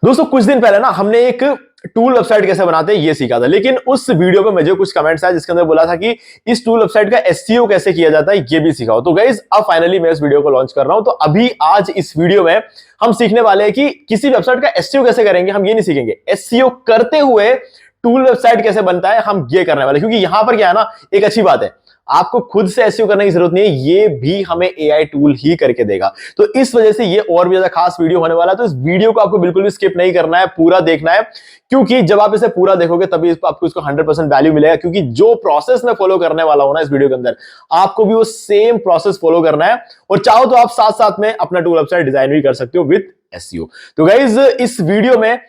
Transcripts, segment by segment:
दोस्तों कुछ दिन पहले ना हमने एक टूल वेबसाइट कैसे बनाते हैं ये सीखा था, लेकिन उस वीडियो पे मुझे कुछ कमेंट्स आए जिसके अंदर बोला था कि इस टूल वेबसाइट का एसईओ कैसे किया जाता है ये भी सिखाओ। तो गाइस अब फाइनली मैं इस वीडियो को लॉन्च कर रहा हूं। तो अभी आज इस वीडियो में हम सीखने वाले हैं कि किसी वेबसाइट का एसईओ कैसे करेंगे। हम ये नहीं सीखेंगे एसईओ करते हुए टूल वेबसाइट कैसे बनता है, हम ये करने वाले, क्योंकि यहां पर क्या है ना, एक अच्छी बात है, आपको खुद से एसईओ करने की जरूरत नहीं है, ये भी हमें एआई टूल ही करके देगा। तो इस वजह से ये और भी ज्यादा खास वीडियो होने वाला है। तो इस वीडियो को आपको बिल्कुल भी स्किप नहीं करना है, पूरा देखना है, क्योंकि जब आप इसे पूरा देखोगे तभी आपको इसको 100% वैल्यू मिलेगा। क्योंकि जो प्रोसेस मैं फॉलो करने वाला हूं ना इस वीडियो के अंदर, आपको भी वो सेम प्रोसेस फॉलो करना है। और चाहो तो आप साथ साथ में अपना टूल वेबसाइट डिजाइन भी कर सकते हो विद एसईओ। तो गाइज इस वीडियो में,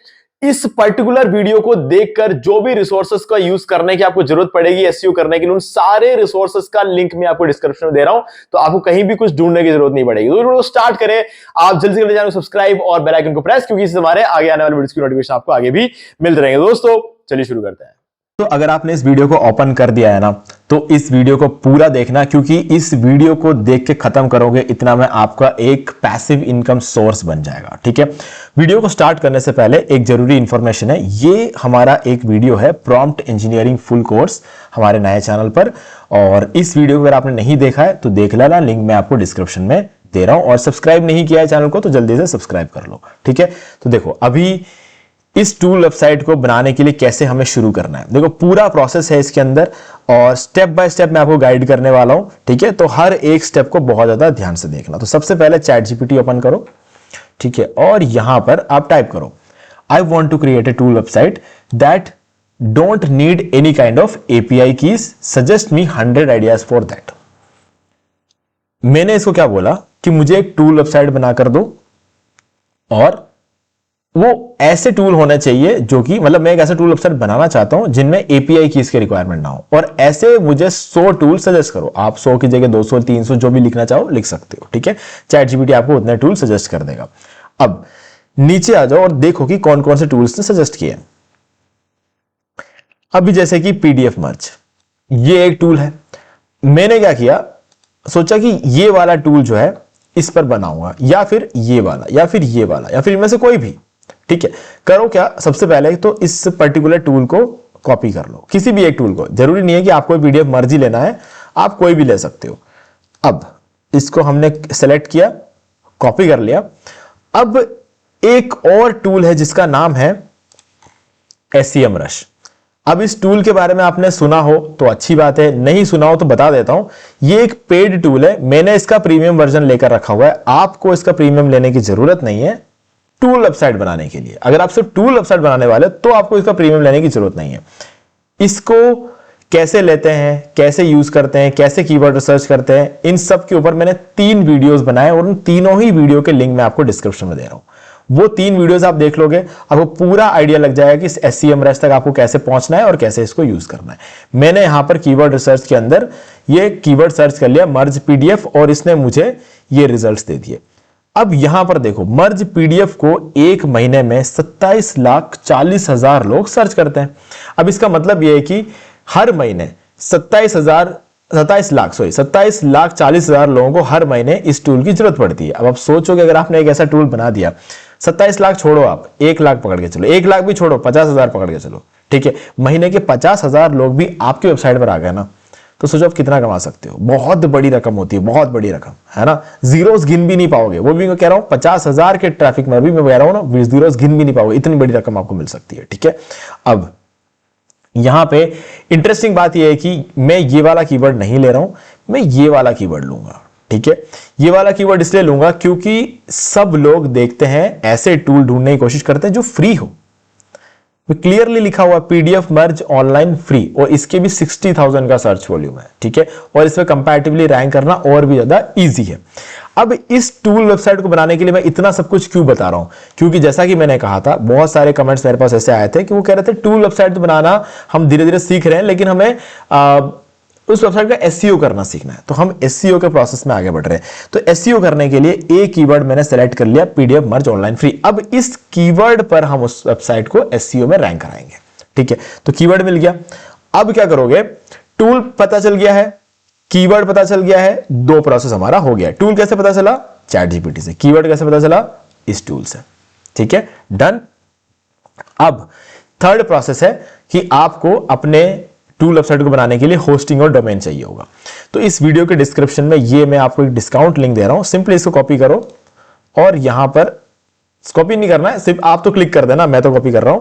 इस पर्टिकुलर वीडियो को देखकर जो भी रिसोर्सेस का यूज करने की आपको जरूरत पड़ेगी एसईओ करने के लिए, उन सारे रिसोर्सेस का लिंक मैं आपको डिस्क्रिप्शन में दे रहा हूं। तो आपको कहीं भी कुछ ढूंढने की जरूरत नहीं पड़ेगी। तो स्टार्ट करें। आप जल्दी से जल्दी चैनल को सब्सक्राइब और बेल आइकन को प्रेस, क्योंकि इससे हमारे आगे आने वाले वीडियोस की नोटिफिकेशन आपको आगे भी मिलते रहेंगे। दोस्तों चलिए शुरू करते हैं। तो अगर आपने इस वीडियो को ओपन कर दिया है ना, तो इस वीडियो को पूरा देखना, क्योंकि इस वीडियो को देख के खत्म करोगे इतना में आपका एक पैसिव इनकम सोर्स बन जाएगा। ठीक है, वीडियो को स्टार्ट करने से पहले एक जरूरी इंफॉर्मेशन है। ये हमारा एक वीडियो है प्रॉम्प्ट इंजीनियरिंग फुल कोर्स हमारे नए चैनल पर, और इस वीडियो को अगर आपने नहीं देखा है तो देख लेना, लिंक मैं आपको डिस्क्रिप्शन में दे रहा हूं। और सब्सक्राइब नहीं किया है चैनल को तो जल्दी से सब्सक्राइब कर लो। ठीक है, तो देखो अभी इस टूल वेबसाइट को बनाने के लिए कैसे हमें शुरू करना है। देखो पूरा प्रोसेस है इसके अंदर, और स्टेप बाय स्टेप मैं आपको गाइड करने वाला हूं। ठीक है, तो हर एक स्टेप को बहुत ज्यादा ध्यान से देखना। तो सबसे पहले चैट जीपीटी ओपन करो। ठीक है, और यहां पर आप टाइप करो, I want to create a tool website that don't need any kind of API keys, suggest me 100 ideas for that. मैंने इसको क्या बोला कि मुझे एक टूल वेबसाइट बनाकर दो, और वो ऐसे टूल होने चाहिए जो कि, मतलब मैं एक ऐसा टूल वेबसाइट बनाना चाहता हूं जिनमें एपीआई की इसके रिक्वायरमेंट ना हो, और ऐसे मुझे 100 टूल सजेस्ट करो। आप 100 की जगह 200 300 जो भी लिखना चाहो लिख सकते हो। ठीक है, चैट जीपीटी आपको उतने टूल सजेस्ट कर देगा। अब नीचे आ जाओ और देखो कि कौन कौन से टूल्स ने सजेस्ट किए। अभी जैसे कि पीडीएफ मर्ज, ये एक टूल है। मैंने क्या किया, सोचा कि ये वाला टूल जो है इस पर बनाऊंगा, या फिर ये वाला, या फिर ये वाला, या फिर इनमें से कोई भी। ठीक है, करो क्या, सबसे पहले तो इस पर्टिकुलर टूल को कॉपी कर लो, किसी भी एक टूल को। जरूरी नहीं है कि आपको पीडीएफ मर्जी लेना है, आप कोई भी ले सकते हो। अब इसको हमने सेलेक्ट किया, कॉपी कर लिया। अब एक और टूल है जिसका नाम है SEMrush। अब इस टूल के बारे में आपने सुना हो तो अच्छी बात है, नहीं सुना हो तो बता देता हूं। ये एक पेड टूल है, मैंने इसका प्रीमियम वर्जन लेकर रखा हुआ है। आपको इसका प्रीमियम लेने की जरूरत नहीं है टूल वेबसाइट बनाने के लिए। अगर आप सिर्फ टूल वेबसाइट बनाने वाले तो आपको इसका प्रीमियम लेने की जरूरत नहीं है। इसको कैसे लेते हैं, कैसे यूज करते हैं, कैसे कीवर्ड रिसर्च करते हैं, इन सब के ऊपर मैंने 3 वीडियोस बनाए, और उन तीनों ही वीडियो के लिंक मैं आपको डिस्क्रिप्शन में दे रहा हूं। वो 3 वीडियोस आप देख लोगे, आपको पूरा आइडिया लग जाएगा कि इस SEMrush तक आपको कैसे पहुंचना है और कैसे इसको यूज करना है। मैंने यहां पर कीवर्ड रिसर्च के अंदर ये कीवर्ड सर्च कर लिया मर्ज पीडीएफ, और इसने मुझे ये रिजल्ट्स दे दिए। अब यहां पर देखो, मर्ज पीडीएफ को एक महीने में 27,40,000 लोग सर्च करते हैं। अब इसका मतलब यह है कि हर महीने 27,40,000 लोगों को हर महीने इस टूल की जरूरत पड़ती है। अब आप सोचोगे, अगर आपने एक ऐसा टूल बना दिया, 27 लाख छोड़ो, आप 1 लाख पकड़ के चलो, 1 लाख भी छोड़ो, 50,000 पकड़ के चलो। ठीक है, महीने के 50,000 लोग भी आपकी वेबसाइट पर आ गए ना, तो सोचो आप कितना कमा सकते हो। बहुत बड़ी रकम होती है, बहुत बड़ी रकम है ना। जीरोस गिन भी नहीं पाओगे, वो भी मैं कह रहा हूं 50,000 के ट्रैफिक में भी मैं कह रहा हूं ना, जीरोस गिन भी नहीं पाओगे, इतनी बड़ी रकम आपको मिल सकती है। ठीक है, अब यहां पे इंटरेस्टिंग बात यह है कि मैं ये वाला कीवर्ड नहीं ले रहा हूं, मैं ये वाला कीवर्ड लूंगा। ठीक है, ये वाला कीवर्ड इसलिए लूंगा क्योंकि सब लोग देखते हैं, ऐसे टूल ढूंढने की कोशिश करते हैं जो फ्री हो। क्लियरली लिखा हुआ पीडीएफ मर्ज ऑनलाइन फ्री, और इसके भी 60,000 का सर्च वॉल्यूम है। ठीक है, और इसमें कंपैरेटिवली रैंक करना और भी ज्यादा इजी है। अब इस टूल वेबसाइट को बनाने के लिए मैं इतना सब कुछ क्यों बता रहा हूं, क्योंकि जैसा कि मैंने कहा था, बहुत सारे कमेंट्स मेरे पास ऐसे आए थे कि वो कह रहे थे टूल वेबसाइट तो बनाना हम धीरे धीरे सीख रहे हैं, लेकिन हमें उस वेबसाइट का एसईओ करना सीखना है। तो हम एसईओ के प्रोसेस में आगे बढ़ रहे हैं। तो एसईओ करने के लिए एक कीवर्ड मैंने सेलेक्ट कर लिया, पीडीएफ मर्ज ऑनलाइन फ्री। अब इस कीवर्ड पर हम उस वेबसाइट को एसईओ में रैंक कराएंगे। ठीक है, तो कीवर्ड मिल गया। अब क्या करोगे, टूल पता चल गया है, कीवर्ड पता चल गया है, 2 प्रोसेस हमारा हो गया। टूल कैसे पता चला, चैट जीपीटी से। कीवर्ड कैसे पता चला, इस टूल से। ठीक है, डन। अब थर्ड प्रोसेस है कि आपको अपने टूल वेबसाइट को बनाने के लिए होस्टिंग और डोमेन चाहिए होगा। तो इस वीडियो के डिस्क्रिप्शन में ये मैं आपको एक डिस्काउंट लिंक दे रहा हूं, सिंपली इसको कॉपी करो और यहां पर कॉपी नहीं करना है, सिर्फ आप तो क्लिक कर देना, मैं तो कॉपी कर रहा हूं,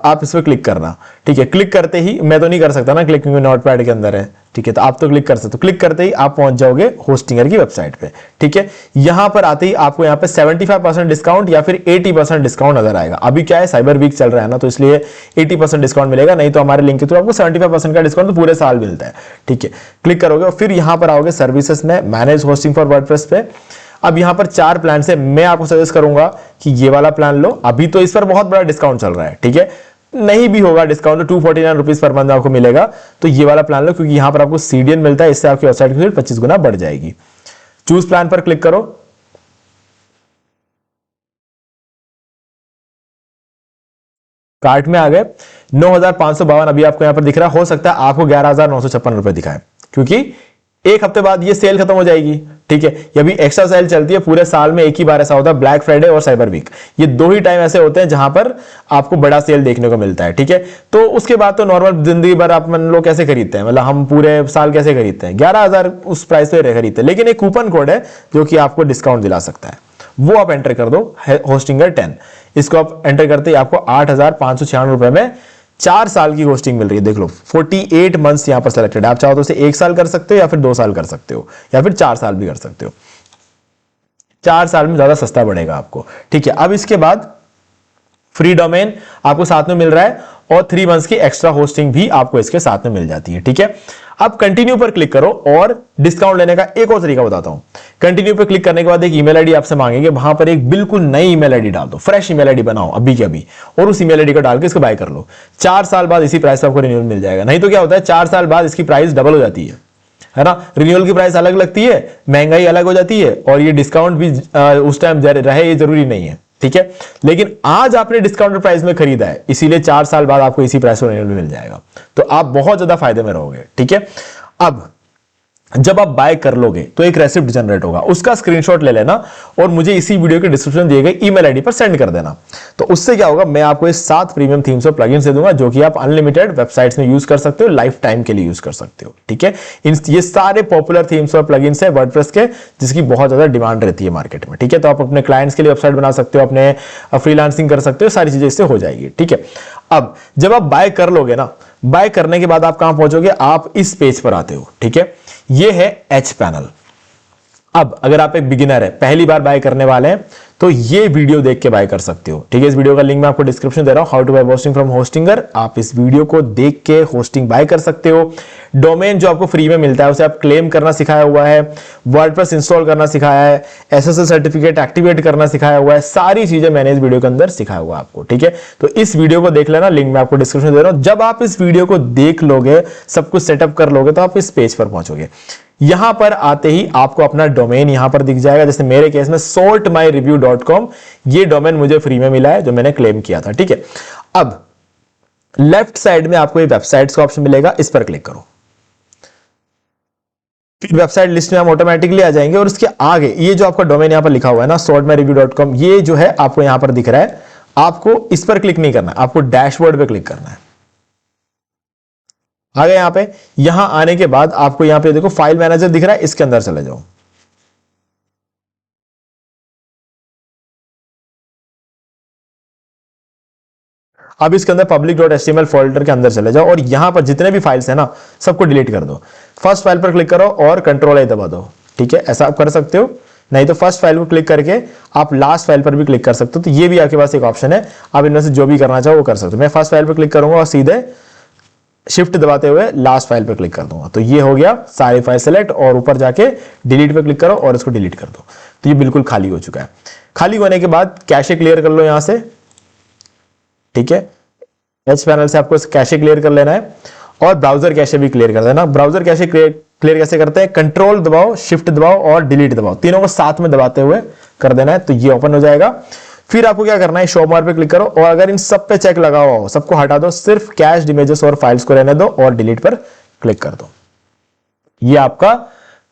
आप इस पर क्लिक करना। ठीक है, क्लिक करते ही, मैं तो नहीं कर सकता ना क्लिक, क्योंकि नोटपैड के अंदर है। ठीक है, तो आप तो क्लिक कर सकते हो। क्लिक करते ही आप पहुंच जाओगे होस्टिंगर की वेबसाइट पे। ठीक है, यहां पर आते ही आपको यहां पे 75% डिस्काउंट या फिर 80% डिस्काउंट नजर आएगा। अभी क्या है, साइबर वीक चल रहा है ना, तो इसलिए 80% डिस्काउंट मिलेगा, नहीं तो हमारे लिंक के थ्रू आपको 75% का डिस्काउंट तो पूरे साल मिलता है। ठीक है, क्लिक करोगे और फिर यहां पर आओगे सर्विसेज में, मैनेज होस्टिंग फॉर वर्डप्रेस पे। अब यहां पर 4 प्लान है, मैं आपको सजेस्ट करूंगा कि ये वाला प्लान लो। अभी तो इस पर बहुत बड़ा डिस्काउंट चल रहा है। ठीक है, नहीं भी होगा डिस्काउंट तो 249 रुपीज पर मंथ आपको मिलेगा, तो ये वाला प्लान लो, क्योंकि यहां पर आपको सीडीएन मिलता है, इससे आपकी वेबसाइट की 25 गुना बढ़ जाएगी। चूज प्लान पर क्लिक करो, कार्ट में आ गए। 9,552 अभी आपको यहां पर दिख रहा है, हो सकता है आपको 11,956 रुपए दिखाए, क्योंकि एक हफ्ते बाद ये सेल खत्म हो जाएगी। ठीक है, ये भी एक्स्ट्रा सेल चलती है पूरे साल में, एक ही बार ऐसा होता है, ब्लैक फ्राइडे और साइबर वीक, ये 2 ही टाइम ऐसे होते हैं जहां पर आपको बड़ा सेल देखने को मिलता है। ठीक है, तो उसके बाद तो नॉर्मल जिंदगी भर आप मन लो कैसे खरीदते हैं, मतलब हम पूरे साल कैसे खरीदते हैं, 11,000 उस प्राइस पे खरीदते हैं। लेकिन एक कूपन कोड है जो कि आपको डिस्काउंट दिला सकता है, वो आप एंटर कर दो, होस्टिंगर 10। इसको आप एंटर करते ही आपको 8,596 रुपए में 4 साल की होस्टिंग मिल रही है। देख लो, 48 मंथ्स यहां पर सेलेक्टेड है। आप चाहो तो इसे 1 साल कर सकते हो, या फिर 2 साल कर सकते हो, या फिर 4 साल भी कर सकते हो। 4 साल में ज्यादा सस्ता पड़ेगा आपको। ठीक है, अब इसके बाद फ्री डोमेन आपको साथ में मिल रहा है, और 3 मंथ्स की एक्स्ट्रा होस्टिंग भी आपको इसके साथ में मिल जाती है। ठीक है, अब कंटिन्यू पर क्लिक करो, और डिस्काउंट लेने का एक और तरीका बताता हूं। कंटिन्यू पर क्लिक करने के बाद एक ईमेल आईडी आपसे मांगेंगे, वहां पर एक बिल्कुल नई ईमेल आईडी डाल दो, फ्रेश ईमेल आईडी बनाओ अभी के अभी, और उस ईमेल आईडी को डाल के इसको बाय कर लो। 4 साल बाद इसी प्राइस पर आपको रिन्यूअल मिल जाएगा। नहीं तो क्या होता है, 4 साल बाद इसकी प्राइस डबल हो जाती है ना, रिन्यूअल की प्राइस अलग लगती है, महंगाई अलग हो जाती है, और ये डिस्काउंट भी उस टाइम रहे ये जरूरी नहीं है। ठीक है, लेकिन आज आपने डिस्काउंटेड प्राइस में खरीदा है, इसीलिए 4 साल बाद आपको इसी प्राइस पर रिन्यूअल मिल जाएगा, तो आप बहुत ज्यादा फायदे में रहोगे। ठीक है, अब जब आप बाय कर लोगे तो एक रेसिप्ट जनरेट होगा, उसका स्क्रीनशॉट ले लेना और मुझे इसी वीडियो के डिस्क्रिप्शन दिए गए ईमेल आईडी पर सेंड कर देना। तो उससे क्या होगा, मैं आपको इस 7 प्रीमियम थीम्स और प्लगइन्स दे दूंगा, जो कि आप अनलिमिटेड वेबसाइट्स में यूज कर सकते हो, लाइफ टाइम के लिए यूज कर सकते हो। ठीक है, ये सारे पॉपुलर थीम्स और प्लगइन्स है वर्डप्रेस के, जिसकी बहुत ज्यादा डिमांड रहती है मार्केट में। ठीक है, तो आप अपने क्लाइंट्स के लिए वेबसाइट बना सकते हो, अपने फ्रीलांसिंग कर सकते हो, सारी चीजें इससे हो जाएगी। ठीक है, अब जब आप बाय कर लोगे ना, बाय करने के बाद आप कहां पहुंचोगे, आप इस पेज पर आते हो। ठीक है, ये है एच पैनल। अब अगर आप एक बिगिनर है, पहली बार बाय करने वाले हैं, तो ये वीडियो देख के बाय कर सकते हो। ठीक है, इस वीडियो का लिंक मैं आपको डिस्क्रिप्शन दे रहा हूं, how to buy hosting from Hostinger. आप इस वीडियो को देख के होस्टिंग बाय कर सकते हो। डोमेन जो आपको फ्री में मिलता है, उसे आप क्लेम करना सिखाया हुआ है, वर्डप्रेस इंस्टॉल करना सिखाया है, एसएसएल सर्टिफिकेट एक्टिवेट करना सिखाया हुआ है, सारी चीजें मैंने इस वीडियो के अंदर सिखाया हुआ है आपको। ठीक है, तो इस वीडियो को देख लेना, लिंक मैं आपको डिस्क्रिप्शन दे रहा हूं। जब आप इस वीडियो को देख लोगे, सब कुछ सेटअप कर लोगे, तो आप इस पेज पर पहुंचोगे। यहां पर आते ही आपको अपना डोमेन यहां पर दिख जाएगा, जैसे मेरे केस में sortmyreview.com, ये डोमेन मुझे फ्री में मिला है, जो मैंने क्लेम किया था। ठीक है, अब लेफ्ट साइड में आपको ये वेबसाइट्स का ऑप्शन मिलेगा, इस पर क्लिक करो। फिर वेबसाइट लिस्ट में हम ऑटोमेटिकली आ जाएंगे, और इसके आगे ये जो आपका डोमेन यहां पर लिखा हुआ है ना, sortmyreview.com, ये जो है आपको यहां पर दिख रहा है, आपको इस पर क्लिक नहीं करना है, आपको डैशबोर्ड पे क्लिक करना है। आ गए यहां पे, यहां आने के बाद आपको यहां पे देखो फाइल मैनेजर दिख रहा है, इसके अंदर चले जाओ। अब इसके अंदर public.html फोल्डर के अंदर चले जाओ, और यहां पर जितने भी फाइल्स है ना, सबको डिलीट कर दो। फर्स्ट फाइल पर क्लिक करो और Ctrl+A दबा दो। ठीक है, ऐसा आप कर सकते हो, नहीं तो फर्स्ट फाइल को क्लिक करके आप लास्ट फाइल पर भी क्लिक कर सकते हो। तो ये भी आपके पास एक ऑप्शन है, आप इनमें से जो भी करना चाहो वो कर सकते हो। मैं फर्स्ट फाइल पर क्लिक करूंगा और सीधे शिफ्ट दबाते हुए लास्ट फाइल पर क्लिक कर दूंगा, तो ये हो गया सारी फाइल सेलेक्ट, और ऊपर जाके डिलीट पे क्लिक करो और इसको डिलीट कर दो, तो ये बिल्कुल खाली हो चुका है। खाली होने के बाद कैशे क्लियर कर लो यहां से। ठीक है, एच पैनल से आपको कैशे क्लियर कर लेना है, और ब्राउजर कैशे भी क्लियर कर देना। ब्राउजर कैशे क्लियर कैसे करते हैं, कंट्रोल दबाओ, शिफ्ट दबाओ और डिलीट दबाओ, तीनों को साथ में दबाते हुए कर देना है, तो ये ओपन हो जाएगा। फिर आपको क्या करना है, शो मोर पे क्लिक करो, और अगर इन सब पे चेक लगा हुआ हो, सबको हटा दो, सिर्फ कैश्ड इमेजेस और फाइल्स को रहने दो, और डिलीट पर क्लिक कर दो। ये आपका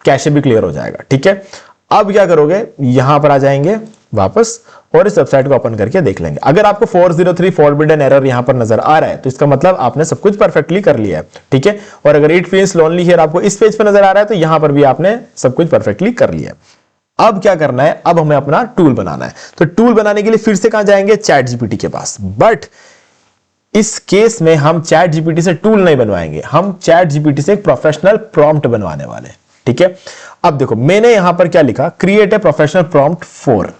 कैशे भी क्लियर हो जाएगा। ठीक है, अब क्या करोगे, यहां पर आ जाएंगे, वापस और इस वेबसाइट को ओपन करके देख लेंगे। अगर आपको 403 फॉरबिडन एरर यहां पर नजर आ रहा है तो इसका मतलब आपने सब कुछ परफेक्टली कर लिया है, ठीक है। और अगर इट फील्स लोनली हियर आपको इस पेज पर नजर आ रहा है तो यहां पर भी आपने सब कुछ परफेक्टली कर लिया है। अब क्या करना है, अब हमें अपना टूल बनाना है। तो टूल बनाने के लिए फिर से कहां जाएंगे, चैट जीपीटी के पास। बट इस केस में हम चैट जीपीटी से टूल नहीं बनवाएंगे, हम चैट जीपीटी से एक प्रोफेशनल प्रॉम्प्ट बनवाने वाले, ठीक है। अब देखो मैंने यहां पर क्या लिखा, create a professional prompt for,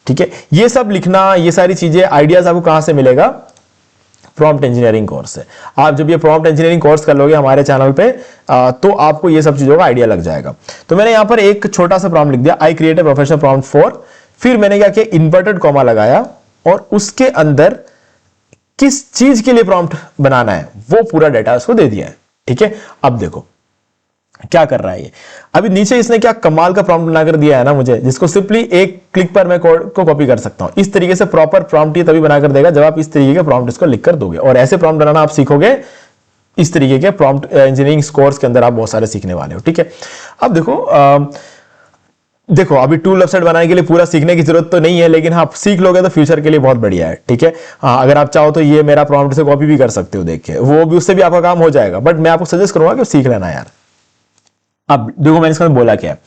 ठीक है। ये सब लिखना, ये सारी चीजें, आइडियाज आपको कहां से मिलेगा, प्रॉम्प्ट इंजीनियरिंग कोर्स से। आप जब ये प्रॉम्प्ट इंजीनियरिंग कोर्स कर लोगे हमारे चैनल पे तो आपको ये सब चीजों का आइडिया लग जाएगा। तो मैंने यहां पर एक छोटा सा प्रॉम्प्ट लिख दिया, I create a professional prompt for, फिर मैंने क्या किया, इन्वर्टेड कॉमा लगाया और उसके अंदर किस चीज के लिए प्रॉम्प्ट बनाना है वो पूरा डाटा उसको दे दिया है, ठीक है। अब देखो क्या कर रहा है ये, अभी नीचे इसने क्या कमाल का प्रॉम्प्ट बनाकर दिया है ना मुझे, जिसको सिंपली एक क्लिक पर मैं कोड को कॉपी कर सकता हूं। इस तरीके से प्रॉपर प्रॉम्प्ट ये तभी बनाकर देगा जब आप इस तरीके के प्रॉम्प्ट इसको लिखकर दोगे, और ऐसे प्रॉम्प्ट बनाना आप सीखोगे इस तरीके के प्रॉम्प्ट इंजीनियरिंग कोर्स के अंदर आप बहुत सारे सीखने वाले हो, ठीक है। अब देखो अभी टूल वेबसाइट बनाने के लिए पूरा सीखने की जरूरत तो नहीं है, लेकिन हाँ सीख लोगे तो फ्यूचर के लिए बहुत बढ़िया है, ठीक है। हाँ अगर आप चाहो तो ये मेरा प्रॉम्प्ट से कॉपी भी कर सकते हो, देख के वो भी, उससे भी आपका काम हो जाएगा, बट मैं आपको सजेस्ट करूंगा कि सीख लेना यार। अब देखो मैंने इसका बोला क्या है,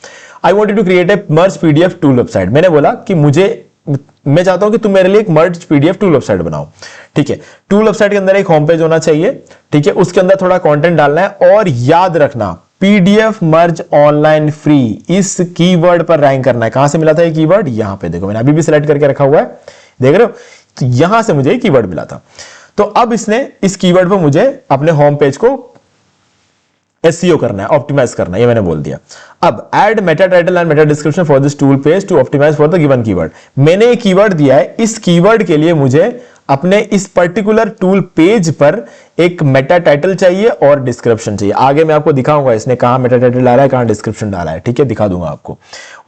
I wanted to create a merge PDF tool website. मैंने बोला कि मैं चाहता हूं कि तुम मेरे लिए एक मर्ज पीडीएफ टूल वेबसाइट बनाओ, ठीक है। टूल वेबसाइट के अंदर एक होम पेज होना चाहिए, ठीक है, उसके अंदर थोड़ा कंटेंट डालना है, और याद रखना पीडीएफ मर्ज ऑनलाइन फ्री, इस कीवर्ड पर रैंक करना है। कहां से मिला था ये कीवर्ड, यहां पे देखो मैंने अभी भी सिलेक्ट करके रखा हुआ है, देख रहे हो, तो यहां से मुझे कीवर्ड मिला था। तो अब इसने इस कीवर्ड पर मुझे अपने होम पेज को एसईओ करना है, ऑप्टिमाइज करना है, ये मैंने बोल दिया। अब add meta title and meta description for this tool page to optimize for the given keyword. मैंने एक कीवर्ड दिया है, इस कीवर्ड के लिए मुझे अपने इस पर्टिकुलर टूल पेज पर एक मेटा टाइटल चाहिए और डिस्क्रिप्शन चाहिए। आगे मैं आपको दिखाऊंगा इसने कहां मेटा टाइटल डाला है, कहां डिस्क्रिप्शन डाला है, ठीक है, दिखा दूंगा आपको।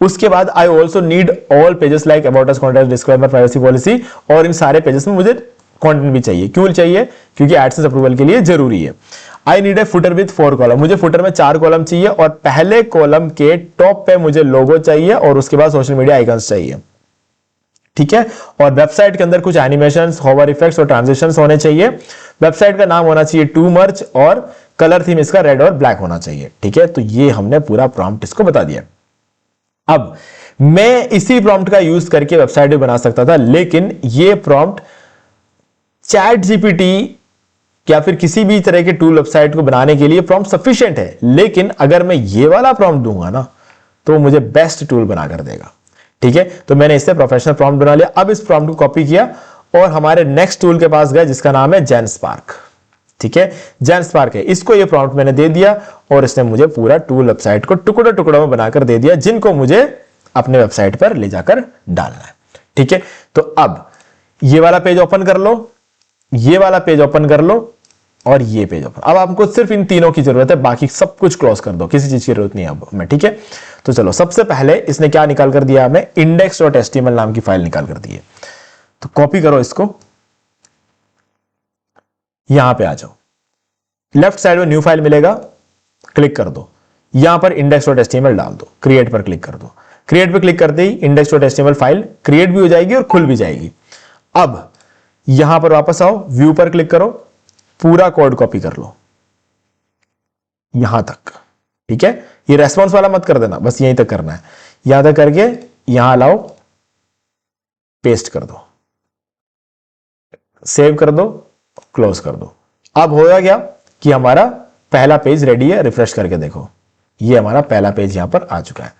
उसके बाद I also need all pages like about us, contact, disclaimer, privacy policy, और इन सारे पेजेस में मुझे कंटेंट भी चाहिए। क्यों चाहिए, क्योंकि एडसेंस अप्रूवल के लिए जरूरी है। I need a footer with 4 column, मुझे फुटर में 4 कॉलम चाहिए, और पहले कॉलम के टॉप पे मुझे लोगो चाहिए और उसके बाद सोशल मीडिया आइकन्स चाहिए, ठीक है। और वेबसाइट के अंदर कुछ एनिमेशंस, होवर इफेक्ट्स और ट्रांजिशंस होने चाहिए। वेबसाइट का नाम होना चाहिए टू मर्ज, और कलर थीम इसका रेड और ब्लैक होना चाहिए, ठीक है। तो ये हमने पूरा प्रॉम्प्ट इसको बता दिया। अब मैं इसी प्रॉम्प्ट का यूज करके वेबसाइट भी बना सकता था, लेकिन ये प्रॉम्प्ट चैट जीपीटी या फिर किसी भी तरह के टूल वेबसाइट को बनाने के लिए प्रॉम्प्ट सफिशिएंट है। लेकिन अगर मैं ये वाला प्रॉम्प्ट दूंगा ना तो मुझे बेस्ट टूल बनाकर देगा, ठीक है। तो मैंने इससे प्रोफेशनल प्रॉम्प्ट बना लिया। अब इस प्रॉम्प्ट को कॉपी किया और हमारे नेक्स्ट टूल के पास गए जिसका नाम है जेनस्पार्क, ठीक है। जेनस्पार्क है, इसको ये प्रॉम्प्ट मैंने दे दिया और इसने मुझे पूरा टूल वेबसाइट को टुकड़ों टुकड़ों में बनाकर दे दिया, जिनको मुझे अपने वेबसाइट पर ले जाकर डालना है, ठीक है। तो अब ये वाला पेज ओपन कर लो, ये वाला पेज ओपन कर लो, और ये पेज ओपन। अब आपको सिर्फ इन तीनों की जरूरत है, बाकी सब कुछ क्लोज कर दो, किसी चीज की जरूरत नहीं है अब मैं, ठीक है। तो चलो सबसे पहले इसने क्या निकाल कर दिया हमें, index.html नाम की फाइल निकाल कर दी है। तो कॉपी करो इसको, यहां पे आ जाओ, लेफ्ट साइड में न्यू फाइल मिलेगा, क्लिक कर दो, यहां पर index.html डाल दो, क्रिएट पर क्लिक कर दो। क्रिएट पर क्लिक करते ही index.html फाइल क्रिएट भी हो जाएगी और खुल भी जाएगी। अब यहां पर वापस आओ, व्यू पर क्लिक करो, पूरा कोड कॉपी कर लो यहां तक, ठीक है। ये रेस्पॉन्स वाला मत कर देना, बस यहीं तक करना है। यहां तक करके यहां लाओ, पेस्ट कर दो, सेव कर दो, क्लोज कर दो। अब होगा क्या कि हमारा पहला पेज रेडी है, रिफ्रेश करके देखो, ये हमारा पहला पेज यहां पर आ चुका है।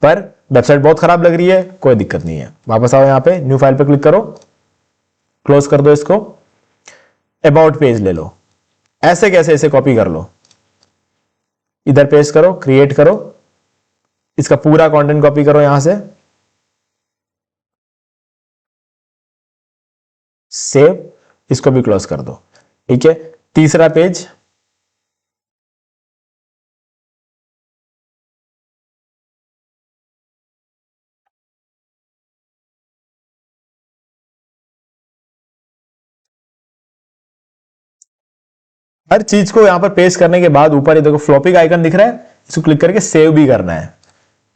पर वेबसाइट बहुत खराब लग रही है, कोई दिक्कत नहीं है, वापस आओ, यहां पे न्यू फाइल पे क्लिक करो, क्लोज कर दो इसको, अबाउट पेज ले लो, ऐसे कैसे इसे कॉपी कर लो, इधर पेस्ट करो, क्रिएट करो, इसका पूरा कंटेंट कॉपी करो यहां से, सेव, इसको भी क्लोज कर दो, ठीक है। तीसरा पेज, हर चीज को यहां पर पेस्ट करने के बाद ऊपर ये देखो फ्लॉपी का आइकन दिख रहा है, इसको क्लिक करके सेव भी करना है,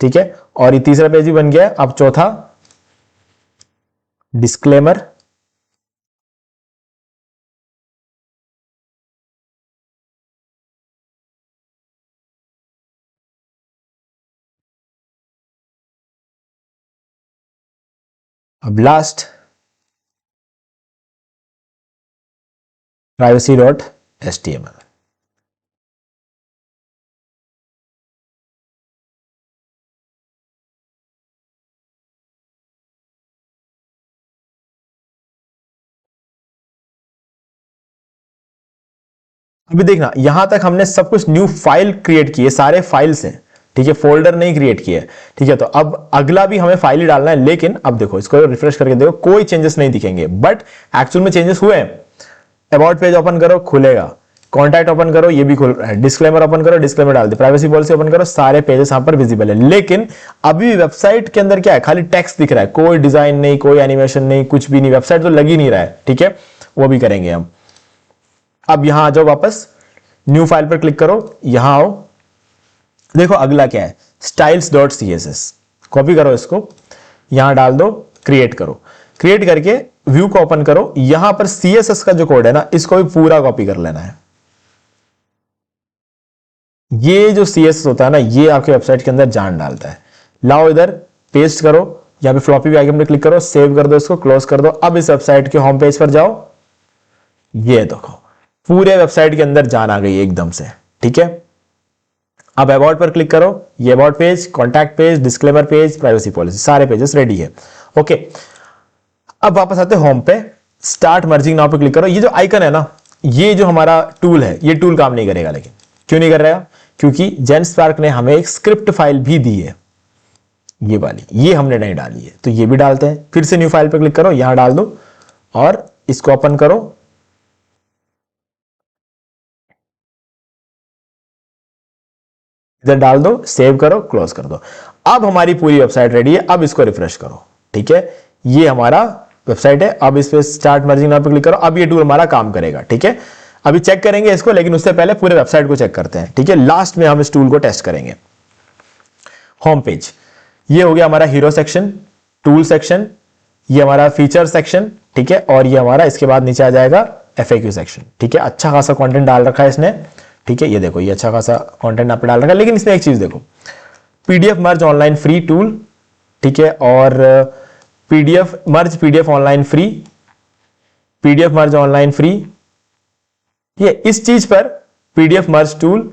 ठीक है। और ये तीसरा पेज भी बन गया। अब चौथा, डिस्क्लेमर, अब लास्ट privacy.html। अभी देखना यहां तक हमने सब कुछ न्यू फाइल क्रिएट की है, सारे फाइल्स हैं, ठीक है, फोल्डर नहीं क्रिएट किए, ठीक है। तो अब अगला भी हमें फाइल ही डालना है, लेकिन अब देखो इसको रिफ्रेश करके देखो कोई चेंजेस नहीं दिखेंगे, बट एक्चुअल में चेंजेस हुए हैं। अबाउट पेज ओपन करो, खुलेगा। कॉन्टैक्ट ओपन करो, ये भी खुल रहा है। डिस्क्लेमर ओपन करो, डिस्क्लेमर डाल दे। प्राइवेसी पॉलिसी ओपन करो, सारे पेजेस यहां पर विजिबल है। लेकिन अभी वेबसाइट के अंदर क्या है, खाली टेक्स्ट दिख रहा है, कोई डिजाइन नहीं, कोई एनिमेशन नहीं, कुछ भी नहीं, वेबसाइट तो लग ही नहीं रहा है, ठीक है। वो भी करेंगे हम। अब यहां आ जाओ, वापस न्यू फाइल पर क्लिक करो, यहां आओ, देखो अगला क्या है, styles.css। कॉपी करो इसको, यहां डाल दो, क्रिएट करो। क्रिएट करके व्यू को ओपन करो, यहां पर CSS का जो कोड है ना, इसको भी पूरा कॉपी कर लेना है। ये जो CSS होता है ना, ये आपके वेबसाइट के अंदर जान डालता है। लाओ इधर पेस्ट करो, यहां पे फ्लॉपी आइकन पे क्लिक करो, सेव कर दो, इसको क्लोज कर दो। अब इस वेबसाइट के होम पेज पर जाओ, ये देखो पूरे वेबसाइट के अंदर जान आ गई एकदम से, ठीक है। अब अबाउट पर क्लिक करो, ये about page, contact page, disclaimer page, privacy policy, सारे पेजेस रेडी है, ओके। अब वापस आते होम पे, स्टार्ट मर्जिंग नाउ पे क्लिक करो। ये जो आइकन है ना, ये जो हमारा टूल है, ये टूल काम नहीं करेगा। लेकिन क्यों नहीं कर रहा? क्योंकि जेनस्पार्क ने हमें एक स्क्रिप्ट फाइल भी दी है, ये वाली, ये हमने नहीं डाली है, तो ये भी डालते हैं। फिर से न्यू फाइल पे क्लिक करो, यहां डाल दो और इसको ओपन करो, इधर डाल दो, सेव करो, क्लोज कर दो। अब हमारी पूरी वेबसाइट रेडी है। अब इसको रिफ्रेश करो, ठीक है। ये हमारा वेबसाइट है। अब इस पे स्टार्ट मर्जिंग नाउ पे क्लिक करो। अब ये टूल हमारा काम करेगा, ठीक है। अभी चेक करेंगे इसको, लेकिन उससे पहले पूरे वेबसाइट को चेक करते हैं, ठीक है। लास्ट में हम इस टूल को टेस्ट करेंगे। होम पेज, ये हो गया हमारा हीरो सेक्शन, टूल सेक्शन, ये हमारा फीचर सेक्शन, ठीक है। और ये हमारा इसके बाद नीचे आ जाएगा FAQ सेक्शन, ठीक है। अच्छा खासा कंटेंट डाल रखा है इसने, ठीक है। ये देखो, ये अच्छा खासा कंटेंट आप डाल रखा है। लेकिन इसमें एक चीज देखो, PDF मर्ज ऑनलाइन फ्री टूल, ठीक है। और PDF ऑनलाइन फ्री, PDF मर्ज ऑनलाइन फ्री, ये इस चीज पर PDF मर्ज टूल,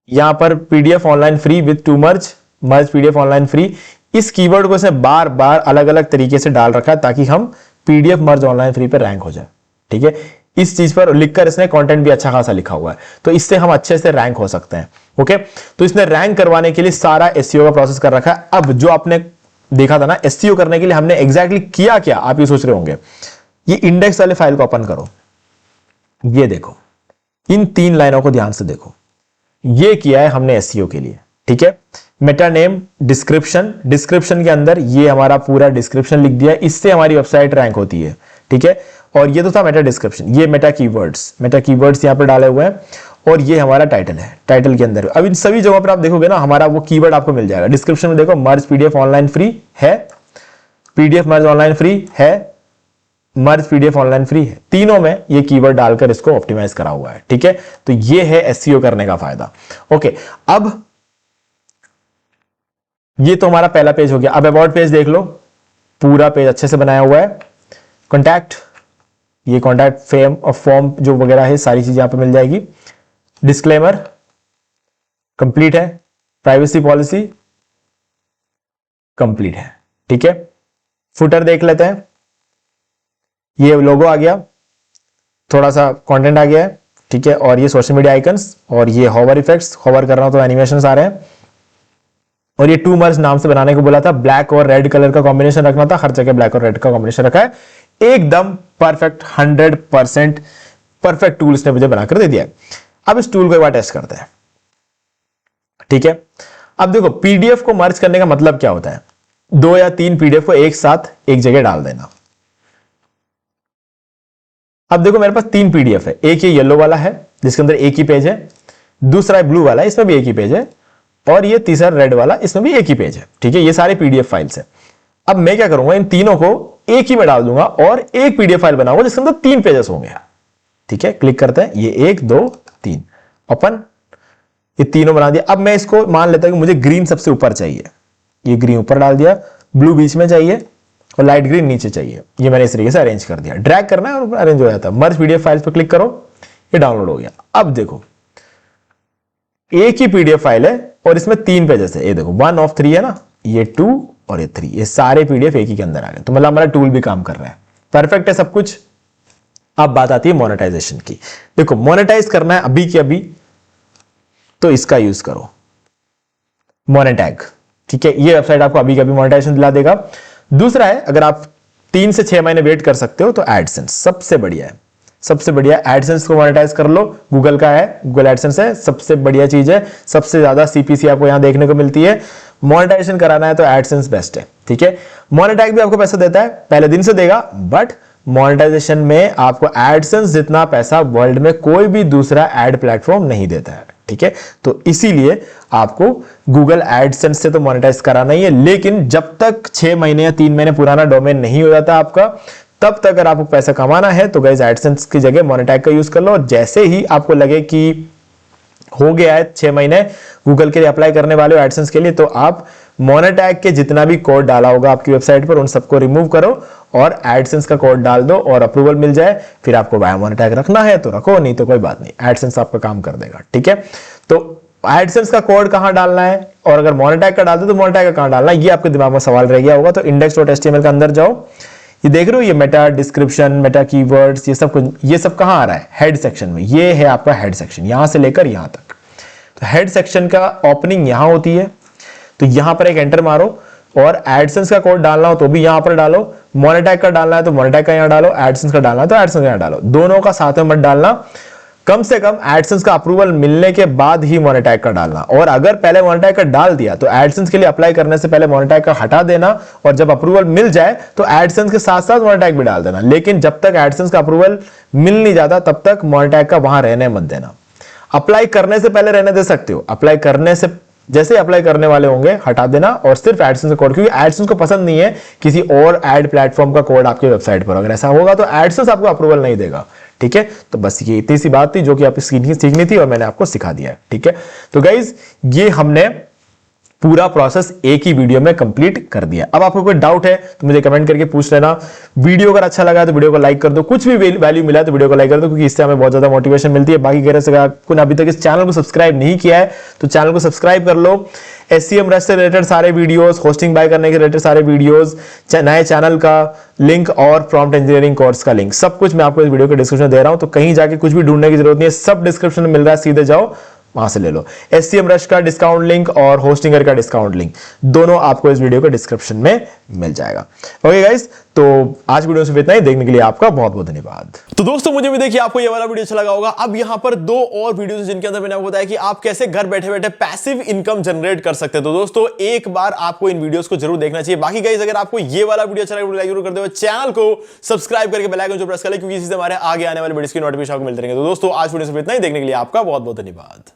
यहां पर PDF online free with to merge PDF online free. इस कीवर्ड को इसने बार बार अलग अलग तरीके से डाल रखा है ताकि हम PDF मर्ज ऑनलाइन फ्री पर रैंक हो जाए, ठीक है। इस चीज पर लिखकर इसने कंटेंट भी अच्छा खासा लिखा हुआ है, तो इससे हम अच्छे से रैंक हो सकते हैं, ओके। तो इसने रैंक करवाने के लिए सारा SEO का प्रोसेस कर रखा है। अब जो आपने देखा था ना, SEO करने के लिए हमने एग्जैक्टली किया क्या, आप ये सोच रहे होंगे। ये इंडेक्स वाले फाइल को ओपन करो, ये देखो, इन 3 लाइनों को ध्यान से देखो। ये किया है हमने SEO के लिए, ठीक है। मेटा नेम, डिस्क्रिप्शन, डिस्क्रिप्शन के अंदर ये हमारा पूरा डिस्क्रिप्शन लिख दिया, इससे हमारी वेबसाइट रैंक होती है, ठीक है। और ये तो था मेटा डिस्क्रिप्शन, ये मेटा कीवर्ड्स यहां पर डाले हुए हैं। और ये हमारा टाइटल है, टाइटल के अंदर अब इन सभी जगहों पर आप देखोगे ना, हमारा वो कीवर्ड आपको मिल जाएगा। डिस्क्रिप्शन में देखो, मर्ज PDF ऑनलाइन फ्री है, PDF मर्ज ऑनलाइन फ्री है, मर्ज PDF ऑनलाइन फ्री है। तीनों में ये कीवर्ड डालकर इसको ऑप्टिमाइज करा हुआ है, ठीक है। तो ये है SEO करने का फायदा, ओके। अब ये तो हमारा पहला पेज हो गया। अब अबाउट पेज देख लो, पूरा पेज अच्छे से बनाया हुआ है। कॉन्टैक्ट, ये कॉन्टैक्ट फ्रेम और फॉर्म जो वगैरह है, सारी चीजें यहां पे मिल जाएगी। डिस्क्लेमर कंप्लीट है, प्राइवेसी पॉलिसी कंप्लीट है, ठीक है। फुटर देख लेते हैं, ये लोगो आ गया, थोड़ा सा कंटेंट आ गया है, ठीक है। और ये सोशल मीडिया आइकन्स, और ये हॉवर इफेक्ट्स, हॉवर कर रहा हूं तो एनिमेशंस आ रहे हैं। और ये टू मर्ज नाम से बनाने को बोला था, ब्लैक और रेड कलर का कॉम्बिनेशन रखना था, हर जगह ब्लैक और रेड का कॉम्बिनेशन रखा है। एकदम परफेक्ट, 100% परफेक्ट टूल इसने मुझे बनाकर दे दिया है। अब इस टूल को एक बार टेस्ट करते हैं, ठीक है। अब देखो, PDF को मर्ज करने का मतलब क्या होता है, 2 या 3 PDF को एक साथ एक जगह डाल देना। अब देखो, मेरे पास 3 PDF है। एक ये येलो वाला है जिसके अंदर एक ही पेज है, दूसरा ब्लू वाला है, इसमें भी एक ही पेज है, और ये तीसरा रेड वाला, इसमें भी एक ही पेज है, ठीक है। ये सारे PDF फाइल्स है। अब मैं क्या करूंगा, इन तीनों को एक ही में डाल दूंगा और एक पीडीएफ फाइल बनाऊंगा जिसके अंदर 3 पेजेस होंगे। ठीक है, क्लिक करते हैं, ये 1 2 3 ओपन, ये तीनों बना दिया। अब मैं इसको मान लेता हूं कि मुझे ग्रीन सबसे ऊपर चाहिए, ये ग्रीन ऊपर डाल दिया, ब्लू बीच में चाहिए और लाइट ग्रीन नीचे चाहिए। ये मैंने इस तरीके से अरेंज कर दिया, ड्रैग करना है और अरेंज हो जाता है। मर्ज पीडीएफ फाइल्स पर क्लिक करो, ये डाउनलोड हो गया। अब देखो एक ही पीडीएफ फाइल है और इसमें 3 पेजेस है, ये देखो 1 of 3 है ना, ये 2 और ये 3, ये सारे पीडीएफ एक ही के अंदर आ गए। तो मतलब हमारा टूल भी काम कर रहा है, परफेक्ट है सब कुछ। अब बात आती है मोनेटाइजेशन की। देखो मोनेटाइज करना है अभी की अभी, तो इसका यूज करो मोनेटैग। ठीक है, ये वेबसाइट आपको अभी कभी मोनेटाइजेशन दिला देगा। दूसरा है, अगर आप 3 से 6 महीने वेट कर सकते हो तो एडसेंस सबसे बढ़िया है, सबसे बढ़िया। एडसेंस को मोनेटाइज कर लो, गूगल का है, गूगल एडसेंस है, सबसे बढ़िया चीज है, सबसे ज्यादा सीपीसी आपको यहां देखने को मिलती है। मोनेटाइजेशन कराना है तो एडसेंस बेस्ट है। ठीक है, मोनेटैग भी आपको पैसा देता है, पहले दिन से देगा, बट मोनेटाइजेशन में आपको एडसेंस जितना पैसा वर्ल्ड में कोई भी दूसरा एड प्लेटफॉर्म नहीं देता है। ठीक है, तो इसीलिए आपको गूगल एडसेंस से तो मोनेटाइज कराना ही है। लेकिन जब तक 6 महीने या 3 महीने पुराना डोमेन नहीं हो जाता आपका, तब तक अगर आपको पैसा कमाना है तो गाइस एडसेंस की जगह मोनेटैग का यूज कर लो। और जैसे ही आपको लगे कि हो गया है 6 महीने गूगल के लिए अप्लाई करने वाले हो एडसेंस के लिए, तो आप मोनेटैग के जितना भी कोड डाला होगा आपकी वेबसाइट पर उन सबको रिमूव करो और एडसेंस का कोड डाल दो और अप्रूवल मिल जाए। फिर आपको बाय मोनेटैग रखना है तो रखो, नहीं तो कोई बात नहीं, एडसेंस आपका काम कर देगा। ठीक है, तो एडसेंस का कोड कहां डालना है और अगर मोनेटैग का डालते तो मोनेटैग का कहां डालना है, ये आपके दिमाग में सवाल रह गया होगा। तो index.html के अंदर जाओ, ये देख रहे हो, ये मेटा डिस्क्रिप्शन, मेटा कीवर्ड्स, ये सब कुछ, ये सब कहां आ रहा है, हेड सेक्शन में। ये है आपका हेड सेक्शन, यहां से लेकर यहां तक। तो हेड सेक्शन का ओपनिंग यहां होती है, तो यहां पर एक एंटर मारो और एडसेंस का कोड डालना हो तो भी यहां पर डालो, मोनेटैग का डालना है तो मोनेटैग का यहां डालो, एडसेंस का डालना है तो एडसेंस का यहां डालो। दोनों का साथ में मत डालना, कम से कम एडसेंस का अप्रूवल मिलने के बाद ही मोनेटैग का डालना। और अगर पहले मोनेटैग का डाल दिया तो एडसेंस के लिए अप्लाई करने से पहले मोनेटैग का हटा देना और जब अप्रूवल मिल जाए तो एडसेंस के साथ साथ मोनेटैग भी डाल देना। लेकिन जब तक एडसेंस का अप्रूवल मिल नहीं जाता तब तक मोनेटैग का वहां रहने मत देना। अप्लाई करने से पहले रहने दे सकते हो, अप्लाई करने से जैसे अप्लाई करने वाले होंगे हटा देना और सिर्फ एडसेंस का कोड, क्योंकि एडसेंस को पसंद नहीं है किसी और एड प्लेटफॉर्म का कोड आपकी वेबसाइट पर। अगर ऐसा होगा तो एडसेंस आपको अप्रूवल नहीं देगा। ठीक है, तो बस ये इतनी सी बात थी जो कि आपको सीखनी थी और मैंने आपको सिखा दिया है। ठीक है, तो गाइज ये हमने पूरा प्रोसेस एक ही वीडियो में कंप्लीट कर दिया। अब आपको कोई डाउट है तो मुझे कमेंट करके पूछ लेना। वीडियो अगर अच्छा लगा तो वीडियो को लाइक कर दो, कुछ भी वैल्यू मिला तो वीडियो को लाइक कर दो, क्योंकि इससे हमें बहुत ज्यादा मोटिवेशन मिलती है। बाकी कह रहे अगर अभी तक इस चैनल को सब्सक्राइब नहीं किया है तो चैनल को सब्सक्राइब कर लो। SCM रश से रिलेटेड सारे वीडियोस, होस्टिंग बाय करने के रिलेटेड सारे वीडियोस, नए चैनल का लिंक और प्रॉम्प्ट इंजीनियरिंग कोर्स का लिंक, सब कुछ मैं आपको इस वीडियो के डिस्क्रिप्शन दे रहा हूं। तो कहीं जाके कुछ भी ढूंढने की जरूरत नहीं है, सब डिस्क्रिप्शन में मिल रहा है, सीधे जाओ वहां से ले लो। SCM रश का डिस्काउंट लिंक और होस्टिंगर का डिस्काउंट लिंक दोनों आपको इस वीडियो के डिस्क्रिप्शन में मिल जाएगा। ओके गाइस, तो आज वीडियो से इतना ही, देखने के लिए आपका बहुत बहुत धन्यवाद। तो दोस्तों मुझे भी देखिए आपको ये वाला वीडियो अच्छा लगा होगा। अब यहाँ पर 2 और वीडियोस जिनके अंदर मैंने आपको बताया कि आप कैसे घर बैठे बैठे पैसिव इनकम जनरेट कर सकते हैं। तो दोस्तों एक बार आपको इन वीडियोस को जरूर देखना चाहिए। बाकी गाइस अगर आपको ये वाला वीडियो अच्छा लगा लाइक जरूर कर दो, चैनल को सब्सक्राइब करके बेल आइकन जो प्रेस कर ले, क्योंकि इससे हमारे आगे आने वाले वीडियोस की नोटिफिकेशन आपको मिलते रहेंगे। तो दोस्तों आज वीडियो से इतना ही, देखने के लिए आपका बहुत बहुत धन्यवाद।